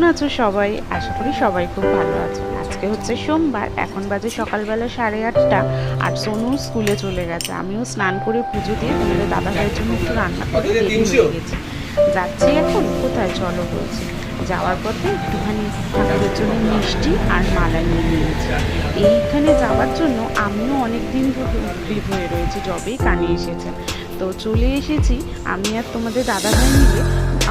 কেমন আছো সবাই? আশা করি সবাই খুব ভালো আছো। আজকে হচ্ছে সোমবার, এখন বাজে সকালবেলা 8:30। আর সোনু স্কুলে চলে গেছে। আমিও স্নান করে পুজো দিয়ে তোমাদের দাদা ভাইয়ের জন্য একটু রান্না করে রেডি হয়ে গেছি। যাচ্ছি এখন কোথায়, চলো বলছি। যাওয়ার পথে একটুখানি ঠাকুরের জন্য মিষ্টি আর মালা নিয়ে নিয়েছি। এইখানে যাওয়ার জন্য আমিও অনেক দিন উদ্গ্রীব হয়ে রয়েছি, যবেই কানে এসেছে। তো চলে এসেছি আমি আর তোমাদের দাদা ভাই মিলে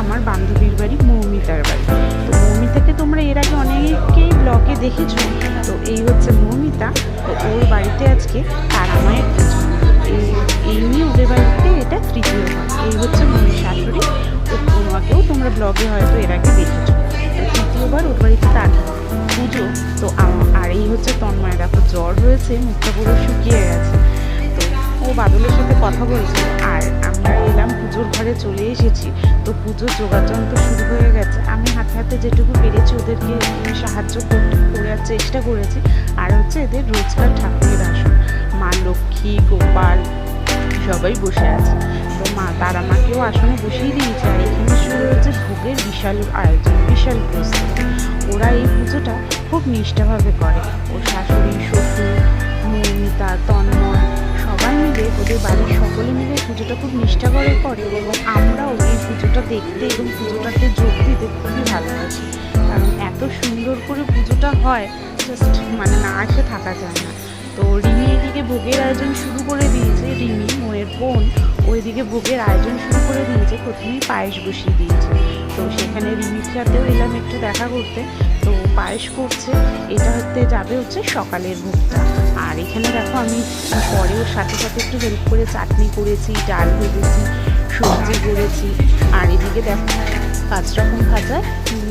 আমার বান্ধবীর বাড়ি, মৌমিতার বাড়ি। তো মৌমিতাকে তোমরা এর আগে অনেকেই ব্লগে দেখেছো। তো এই হচ্ছে মৌমিতা। তো ওর বাড়িতে আজকে তারামায়ের পুজো। এই নিয়ে ওদের বাড়িতে এটা তৃতীয়বার। এই হচ্ছে মৌমির শাশুড়ি। ওনাকেও তোমরা ব্লগে হয়তো এর আগে দেখেছো। তো তৃতীয়বার ওর বাড়িতে তার পুজো। তো আর এই হচ্ছে তন্ময়, দেখো জ্বর হয়েছে, মুখটা পুরো শুকিয়ে গেছে। তো ও বাদলের সাথে কথা বলছিল। আর আমরা এলাম পুজোর ঘরে, চলে এসেছি। তো পুজোর যোগাযন্ত্র শুরু হয়ে গেছে। আমি হাতে হাতে যেটুকু পেরেছি ওদেরকে সাহায্য করার চেষ্টা করেছি। আর হচ্ছে এদের রোজকার ঠাকুরের আসন, মা লক্ষ্মী, গোপাল সবাই বসে আছে। তো মা তারা মাকেও আসনে বসিয়ে দিয়েছে। আর এখানে শুরু হয়েছে ভোগের বিশাল আয়োজন, বিশাল প্রস্তুতি। ওরা এই পুজোটা খুব নিষ্ঠাভাবে করে। ওর শাশুড়ি, শ্বশুর, মৌমিতা, তন্ময় সবাই মিলে, ওদের বাড়ির সকলে মিলে পুজোটা খুব নিষ্ঠা করে করে। এবং আমরাও এই পুজোটা দেখতে এবং পুজোটাতে যোগ দিতে খুবই ভালোবাসি। কারণ এত সুন্দর করে পুজোটা হয়, জাস্ট মানে না এসে থাকা যায় না। তো রিমি এদিকে ভোগের আয়োজন শুরু করে দিয়েছে। রিমি মোয়ের বোন ওইদিকে ভোগের আয়োজন শুরু করে দিয়েছে। প্রথমেই পায়েস বসিয়ে দিয়েছে। তো সেখানে রিমির সাথেও এলাম একটু দেখা করতে। তো পায়েস করছে, এটা যাবে হচ্ছে সকালের ভোগটা। আর এখানে দেখো আমি পরে ওর সাথে সাথে একটু হেল্প করে চাটনি করেছি, ডাল ভেজেছি, সবজি করেছি। আর এদিকে দেখো 5 রকম ভাজায়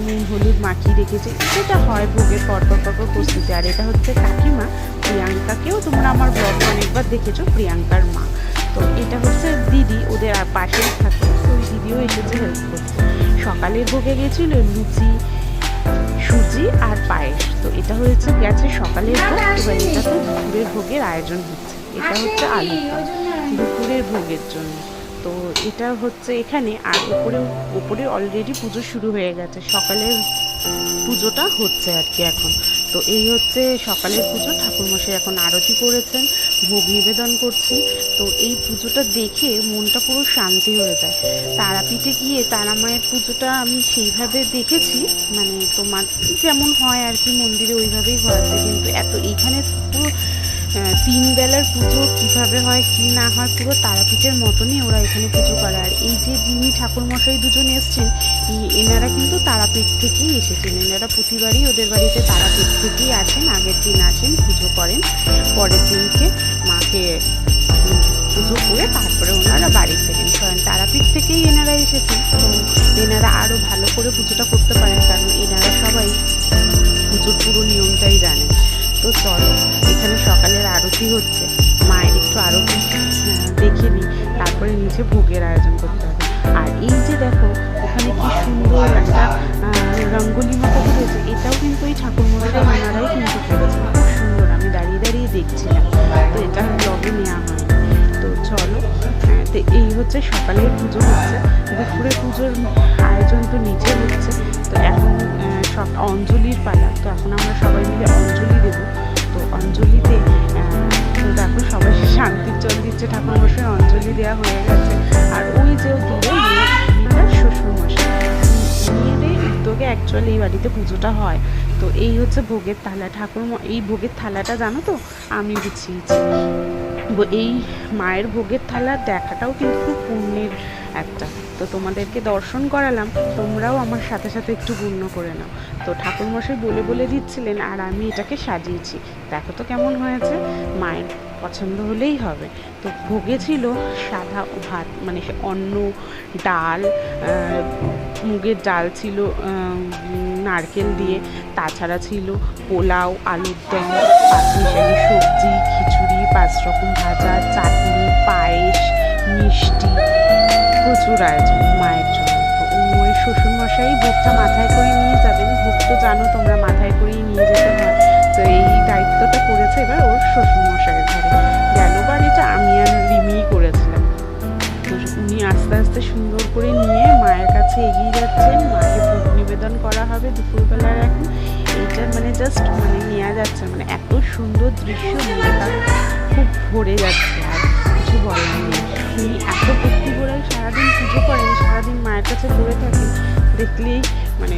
নুন হলুদ মাখিয়ে রেখেছি। এটা হয় ভোগের পরপর প্রস্তুতি। আর এটা হচ্ছে কাকিমা প্রিয়াঙ্কাকেও তোমরা আমার ব্লগে অনেকবার দেখেছো, প্রিয়াঙ্কার মা। তো এটা হচ্ছে দিদি, ওদের আর পাশেই থাকে। তো ওই দিদিও এসেছে হেল্প করতে। সকালের ভোগে গেছিল লুচি, সুজি আর পায়েস। তো এটা হয়েছে গেছে সকালের ভোগ। এবার এটা তো দুপুরের ভোগের আয়োজন হচ্ছে। এটা হচ্ছে আলু দুপুরের ভোগের জন্য। তো এটা হচ্ছে এখানে। আর উপরে অলরেডি পুজো শুরু হয়ে গেছে, সকালের পুজোটা হচ্ছে আর কি এখন। তো এই হচ্ছে সকালের পুজো। ঠাকুরমশাই এখন আরতি করেছেন, ভোগ নিবেদন করছি। তো এই পুজোটা দেখে মনটা পুরো শান্তি হয়ে যায়। তারাপীঠে গিয়ে তারা মায়ের পুজোটা আমি সেইভাবে দেখেছি, মানে তোমার যেমন হয় আর কি মন্দিরে ওইভাবেই হয়েছে। কিন্তু এইখানে পুরো 3 বেলার পুজো কীভাবে হয় কি না হয় পুরো তারাপীঠের মতনই ওরা এখানে পুজো করে। আর এই যে যিনি ঠাকুরমশাই দুজন এসছেন, এনারা কিন্তু তারাপীঠ থেকেই এসেছেন। এনারা প্রতিবারই ওদের বাড়িতে তারাপীঠ থেকেই আসেন। আগের দিন আসেন, পুজো করেন, পরের দিনকে মাকে পুজো করে তারপরে ওনারা বাড়ি ফেরেন। কারণ তারাপীঠ থেকেই এনারা এসেছেন। তো এনারা আরও ভালো করে পুজোটা করতে পারেন, কারণ এনারা সবাই পুজোর পুরো নিয়মটাই জানেন। তো চলো, এখানে সকালের আরতি হচ্ছে, মায়ের একটু আরতি দেখে নিই, তারপরে নিচে ভোগের আয়োজন করতে হবে। আর এই যে দেখো ওখানে কি সুন্দর একটা রঙ্গোলি মতো করেছে, এটাও কিন্তু এই ঠাকুরমশাই ওনারাই কিন্তু করেছে। খুব সুন্দর, আমি দাঁড়িয়ে দাঁড়িয়ে দেখছিলাম। তো এটা ব্লগে নেওয়া হয়। তো চলো, তো এই হচ্ছে সকালের পুজো হচ্ছে। দুপুরে পুজোর আয়োজন তো নিচে হচ্ছে। তো এখন সব অঞ্জলির পালা। তো এখন আমরা সবাই মিলে অঞ্জলি দেবো। তো অঞ্জলিতে তো দেখো সবাই শান্তির জল দিচ্ছে, ঠাকুরমশাই অঞ্জলি দেওয়া হয়ে গেছে। আর ওই যে দূরে শ্বশুরমশাই, মেয়েদের উদ্যোগে অ্যাকচুয়ালি এই বাড়িতে পুজোটা হয়। তো এই হচ্ছে ভোগের থালা। এই ভোগের থালাটা জানো তো আমি গুছিয়েছি। এই মায়ের ভোগের থালা দেখাটাও কিন্তু খুব পুণ্যের একটা। তো তোমাদেরকে দর্শন করালাম, তোমরাও আমার সাথে সাথে একটু পূর্ণ করে নাও। তো ঠাকুরমশাই বলে দিচ্ছিলেন, আর আমি এটাকে সাজিয়েছি। দেখো তো কেমন হয়েছে, মায়ের পছন্দ হলেই হবে। তো ভোগে ছিল সাদা ভাত, মানে অন্ন, ডাল, মুগের ডাল ছিল নারকেল দিয়ে, তাছাড়া ছিল পোলাও, আলুর দম, 5 মিশালি সবজি, খিচুড়ি, 5 রকম ভাজা, চাটনি, পায়েস, মিষ্টি, প্রচুর আয়োজন মায়ের জন্য। তো ওই শ্বশুরমশাই ভোগটা মাথায় করে নিয়ে যাবেন। ভোগ তো জানো তোমরা মাথায় করেই নিয়ে যেতে হয়। তো এই দায়িত্বটা করেছে এবার ওর শ্বশুরমশাইয়ের ঘরে। গেলবার এটা আমি আর রিমিই করেছিলাম। তো উনি আস্তে আস্তে সুন্দর করে নিয়ে মায়ের কাছে এগিয়ে যাচ্ছেন, মাকে ভোগ নিবেদন করা হবে দুপুরবেলার। এখন এইটা মানে জাস্ট মানে নেওয়া যাচ্ছে, মানে এত সুন্দর দৃশ্য, মনটা খুব ভরে যাচ্ছে। আর কিছু বলার নেই, উনি এত ভক্তি করে সারাদিন পুজো করেন, সারাদিন মায়ের কাছে পড়ে থাকেন, দেখলেই মানে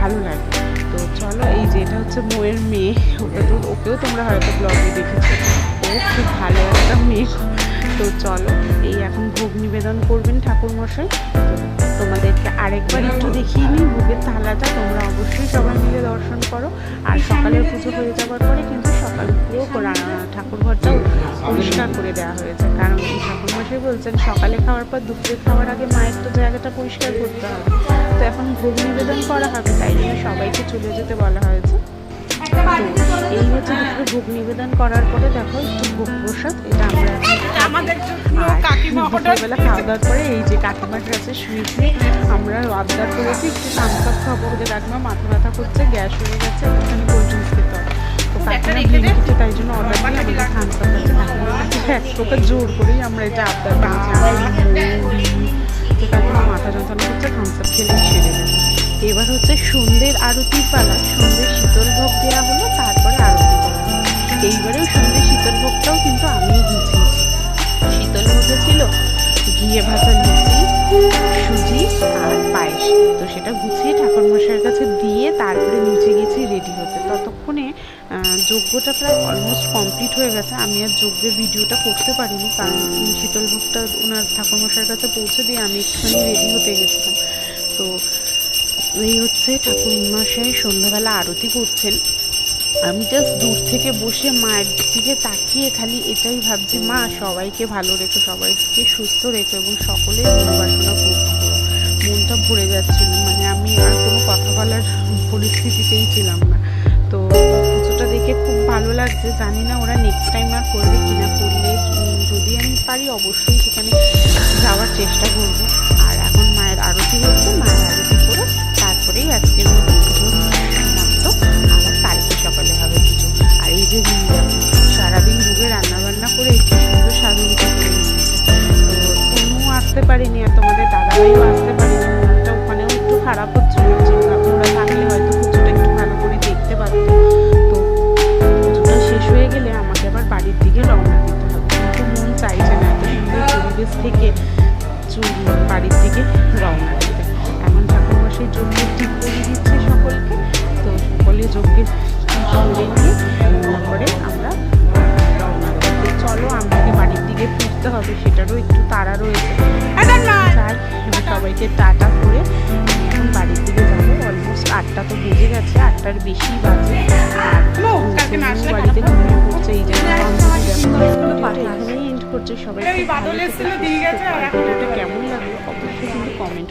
ভালো লাগে। তো চলো, এই যে এটা হচ্ছে মোয়ের মেয়ে, ওকেও তোমরা হয়তো ব্লগে দেখেছো, ও খুব ভালো একটা মেয়ে। তো চলো, এই এখন ভোগ নিবেদন করবেন ঠাকুরমশাই। তো তোমাদেরকে আরেকবার একটু দেখিয়ে নিই ভোগের থালাটা, তোমরা অবশ্যই সবাই মিলে দর্শন করো। আর সকালের পুজো হয়ে যাওয়ার পরে কিন্তু সকাল পুরো ঠাকুরঘরটাও পরিষ্কার করে দেওয়া হয়েছে, কারণ ঠাকুরমশাই বলছেন সকালে খাওয়ার পর দুপুরে খাওয়ার আগে মায়ের তো জায়গাটা পরিষ্কার করতে হবে। তো এখন ভোগ নিবেদন করা হবে, তাই জন্য সবাইকে চলে যেতে বলা হয়েছে। তো এই হচ্ছে দুপুরে ভোগ নিবেদন করার পরে দেখো একটু ভোগ প্রসাদ, এটা আমরা দুপুরবেলা খাওয়া দাওয়ার পরে এই যে কাকিমার কাছে শুয়েছি, আমরা আবদার করেছি একটু থামস খাবো, যে কাকিমা মাথা ব্যথা করছে, গ্যাস হয়ে গেছে, একটুখানি কোল্ড ড্রিঙ্কস খেতে হবে। তো কাকিমা ভেঙেছে, তাই জন্য অর্ডার দিয়ে আমাদের থামস আপ হচ্ছে। কাকিমা এক প্রকার জোর করেই আমরা এটা আবদার করেছি, যে কাকিমা মাথা যন্ত্রণা করছে, থামস আপ খেলেই সেরে গেছে। এবার হচ্ছে সন্ধ্যের আরতির পালা, সন্ধ্যের শীতল ভোগ দেওয়া হলো, তারপরে আরতি করা হলো। এইবারেও সন্ধ্যের শীতল ভোগটাও কিন্তু আমিই গুছিয়েছি। শীতল ভোগে ছিল ঘিয়ে ভাজা লুচি, সুজি আর পায়েস। তো সেটা গুছিয়ে ঠাকুরমশাইয়ের কাছে দিয়ে তারপরে নিচে গেছি রেডি হতে। ততক্ষণে যজ্ঞটা প্রায় অলমোস্ট কমপ্লিট হয়ে গেছে। আমি আর যজ্ঞের ভিডিওটা করতে পারিনি, কারণ শীতল ভোগটা ওনার ঠাকুরমশাইয়ের কাছে পৌঁছে দিয়ে আমি একটুখানি রেডি হতে গেছিলাম। তো এই হচ্ছে ঠাকুরমশাই সন্ধ্যাবেলা আরতি করছেন। আমি জাস্ট দূর থেকে বসে মায়ের দিকে তাকিয়ে খালি এটাই ভাবছি, মা সবাইকে ভালো রেখো, সবাইকে সুস্থ রেখো এবং সকলের মনোবাসনা পূর্ণ করো। মনটা ভরে যাচ্ছিল, মানে আমি আর কোনো কথা বলার পরিস্থিতিতেই ছিলাম না। তো পুজোটা দেখে খুব ভালো লাগছে। জানি না ওরা নেক্সট টাইম আর করবে কিনা, করলে যদি আমি পারি অবশ্যই সেখানে যাওয়ার চেষ্টা করব। আর এখন মায়ের আরতি হচ্ছে, মায়ের আরতি করে তারপরেই আজকের মতো পুজো সমাপ্ত। আবার কালকে সকালে হবে পুজো। আর এই যে সারাদিন ভোগে রান্নাবান্না করে একটু সুন্দর সাজুগুজো করে নিয়েছে। তো তনুও আসতে পারিনি, আর তোমাদের দাদাভাইও আসতে পারিনি, মনটা ওখানেও একটু খারাপ হচ্ছিল, যে ওরা থাকলে হয়তো পুজোটা একটু ভালো করে দেখতে পারতো। তো পুজোটা শেষ হয়ে গেলে আমাকে আবার বাড়ির দিকে রওনা দিতে হবে, কিন্তু মন চাইছে না এত সুন্দর পরিবেশ থেকে বাড়ির দিকে রওনা দিতে। এখন ঠাকুরমশাই যজ্ঞের ঠিক করে দিচ্ছে সকলকে। তো সকলে যজ্ঞের করে নিয়ে তারপরে আমরা রওনা দিতে। চলো, আমাকে বাড়ির দিকে ফিরতে হবে, সেটারও একটু তাড়া রয়েছে। চাই সবাইকে টাটা করে এখন বাড়ির দিকে যাবো। অলমোস্ট 8টা তো বেজে গেছে, 8টার বেশি বাজে। আর বাড়িতে ঘুমিয়ে পড়ছে, এই জন্য এখানেই এন্ড করছে। সবাই কেমন লাগলো অবশ্যই কিন্তু কমেন্ট